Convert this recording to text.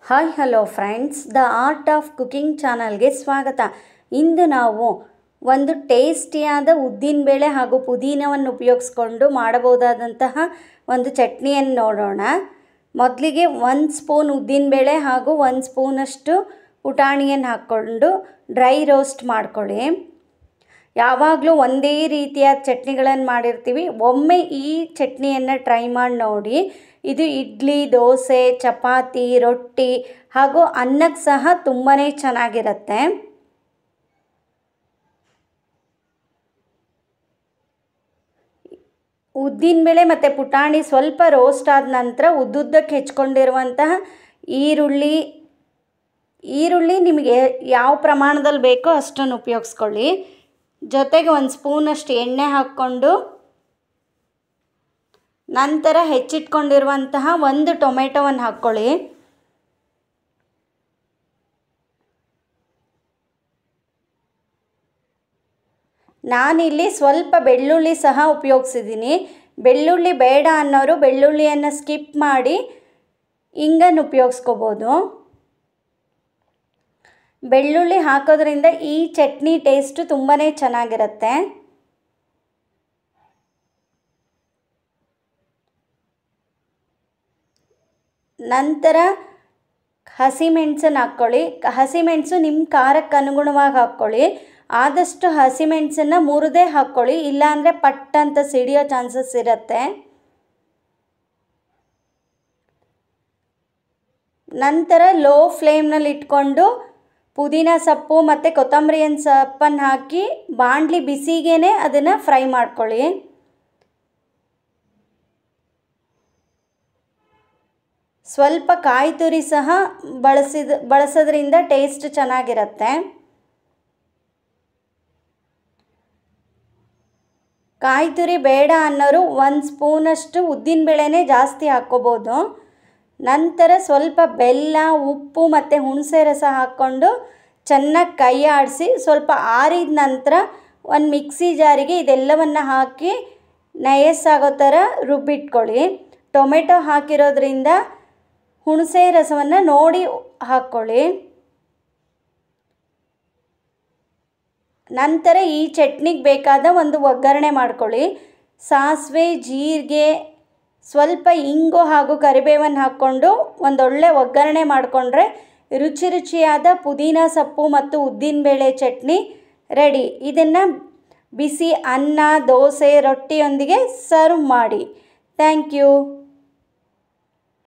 Hi hello friends, the art of cooking ಚಾನಲ್ಗೆ ಸ್ವಾಗತ. ಇಂದು ನಾವು ಒಂದು ಟೇಸ್ಟಿಯಾದ ಉದ್ದಿನಬೇಳೆ ಹಾಗೂ ಪುದೀನವನ್ನು ಉಪಯೋಗಿಸ್ಕೊಂಡು ಮಾಡಬಹುದಾದಂತಹ ಒಂದು ಚಟ್ನಿಯನ್ನು ನೋಡೋಣ. ಮೊದಲಿಗೆ 1 ಸ್ಪೂನ್ ಉದ್ದಿನಬೇಳೆ ಹಾಗೂ 1 ಸ್ಪೂನಷ್ಟು ಪುಟಾಣಿಯನ್ನು ಹಾಕ್ಕೊಂಡು ಡ್ರೈ ರೋಸ್ಟ್ ಮಾಡ್ಕೊಳ್ಳಿ. ಯಾವಾಗಲೂ ಒಂದೇ ರೀತಿಯ ಚಟ್ನಿಗಳನ್ನು ಮಾಡಿರ್ತೀವಿ, ಒಮ್ಮೆ ಈ ಚಟ್ನಿಯನ್ನು ಟ್ರೈ ಮಾಡಿ ನೋಡಿ. ಇದು ಇಡ್ಲಿ, ದೋಸೆ, ಚಪಾತಿ, ರೊಟ್ಟಿ ಹಾಗೂ ಅನ್ನಕ್ಕೆ ಸಹ ತುಂಬಾ ಚೆನ್ನಾಗಿರುತ್ತೆ. ಉದ್ದಿನಬೇಳೆ ಮತ್ತು ಪುಟಾಣಿ ಸ್ವಲ್ಪ ರೋಸ್ಟ್ ಆದ ನಂತರ ಉದ್ದುದ್ದಕ್ಕೆ ಹೆಚ್ಕೊಂಡಿರುವಂತಹ ಈರುಳ್ಳಿ ನಿಮಗೆ ಯಾವ ಪ್ರಮಾಣದಲ್ಲಿ ಬೇಕೋ ಅಷ್ಟನ್ನು ಉಪಯೋಗಿಸ್ಕೊಳ್ಳಿ. ಜೊತೆಗೆ 1 ಸ್ಪೂನಷ್ಟು ಎಣ್ಣೆ ಹಾಕ್ಕೊಂಡು ನಂತರ ಹೆಚ್ಚಿಟ್ಕೊಂಡಿರುವಂತಹ 1 ಟೊಮೆಟೊವನ್ನು ಹಾಕ್ಕೊಳ್ಳಿ. ನಾನಿಲ್ಲಿ ಸ್ವಲ್ಪ ಬೆಳ್ಳುಳ್ಳಿ ಸಹ ಉಪಯೋಗಿಸಿದ್ದೀನಿ. ಬೆಳ್ಳುಳ್ಳಿ ಬೇಡ ಅನ್ನೋರು ಬೆಳ್ಳುಳ್ಳಿಯನ್ನು ಸ್ಕಿಪ್ ಮಾಡಿ ಇಂಗನ್ನು ಉಪಯೋಗಿಸ್ಕೋಬೋದು. ಬೆಳ್ಳುಳ್ಳಿ ಹಾಕೋದ್ರಿಂದ ಈ ಚಟ್ನಿ ಟೇಸ್ಟು ತುಂಬಾ ಚೆನ್ನಾಗಿರುತ್ತೆ. ನಂತರ ಹಸಿಮೆಣಸನ್ನು ಹಾಕ್ಕೊಳ್ಳಿ. ಹಸಿಮೆಣಸು ನಿಮ್ಮ ಖಾರಕ್ಕೆ ಅನುಗುಣವಾಗಿ ಹಾಕ್ಕೊಳ್ಳಿ. ಆದಷ್ಟು ಹಸಿಮೆಣಸನ್ನು ಮುರಿದೇ ಹಾಕ್ಕೊಳ್ಳಿ, ಇಲ್ಲಾಂದರೆ ಪಟ್ ಅಂತ ಸಿಡಿಯೋ ಚಾನ್ಸಸ್ ಇರುತ್ತೆ. ನಂತರ ಲೋ ಫ್ಲೇಮ್ನಲ್ಲಿ ಇಟ್ಕೊಂಡು ಪುದೀನ ಸೊಪ್ಪು ಮತ್ತು ಕೊತ್ತಂಬರಿಯನ್ನು ಸೊಪ್ಪನ್ನು ಹಾಕಿ ಬಾಣಲಿ ಬಿಸಿಗೇ ಅದನ್ನು ಫ್ರೈ ಮಾಡ್ಕೊಳ್ಳಿ. ಸ್ವಲ್ಪ ಕಾಯಿ ತುರಿ ಸಹ ಬಳಸೋದ್ರಿಂದ ಟೇಸ್ಟ್ ಚೆನ್ನಾಗಿರುತ್ತೆ. ಕಾಯಿ ತುರಿ ಬೇಡ ಅನ್ನೋರು 1 ಸ್ಪೂನಷ್ಟು ಉದ್ದಿನಬೇಳೆನೇ ಜಾಸ್ತಿ ಹಾಕ್ಕೋಬೋದು. ನಂತರ ಸ್ವಲ್ಪ ಬೆಲ್ಲ, ಉಪ್ಪು ಮತ್ತು ಹುಣಸೆ ರಸ ಹಾಕ್ಕೊಂಡು ಚೆನ್ನಾಗಿ ಕೈ ಆಡಿಸಿ ಸ್ವಲ್ಪ ಆರಿದ ನಂತರ ಒಂದು ಮಿಕ್ಸಿ ಜಾರಿಗೆ ಇದೆಲ್ಲವನ್ನು ಹಾಕಿ ನಯಸ್ಸಾಗೋ ಥರ ರುಬ್ಬಿಟ್ಕೊಳ್ಳಿ. ಟೊಮೆಟೊ ಹಾಕಿರೋದ್ರಿಂದ ಹುಣಸೆ ರಸವನ್ನು ನೋಡಿ ಹಾಕ್ಕೊಳ್ಳಿ. ನಂತರ ಈ ಚಟ್ನಿಗೆ ಬೇಕಾದ ಒಂದು ಒಗ್ಗರಣೆ ಮಾಡ್ಕೊಳ್ಳಿ. ಸಾಸಿವೆ, ಜೀರಿಗೆ, ಸ್ವಲ್ಪ ಇಂಗು ಹಾಗೂ ಕರಿಬೇವನ್ನು ಹಾಕ್ಕೊಂಡು ಒಂದೊಳ್ಳೆ ಒಗ್ಗರಣೆ ಮಾಡಿಕೊಂಡ್ರೆ ರುಚಿಯಾದ ಪುದೀನ ಸೊಪ್ಪು ಮತ್ತು ಉದ್ದಿನಬೇಳೆ ಚಟ್ನಿ ರೆಡಿ. ಇದನ್ನು ಬಿಸಿ ಅನ್ನ, ದೋಸೆ, ರೊಟ್ಟಿಯೊಂದಿಗೆ ಸರ್ವ್ ಮಾಡಿ. Thank you.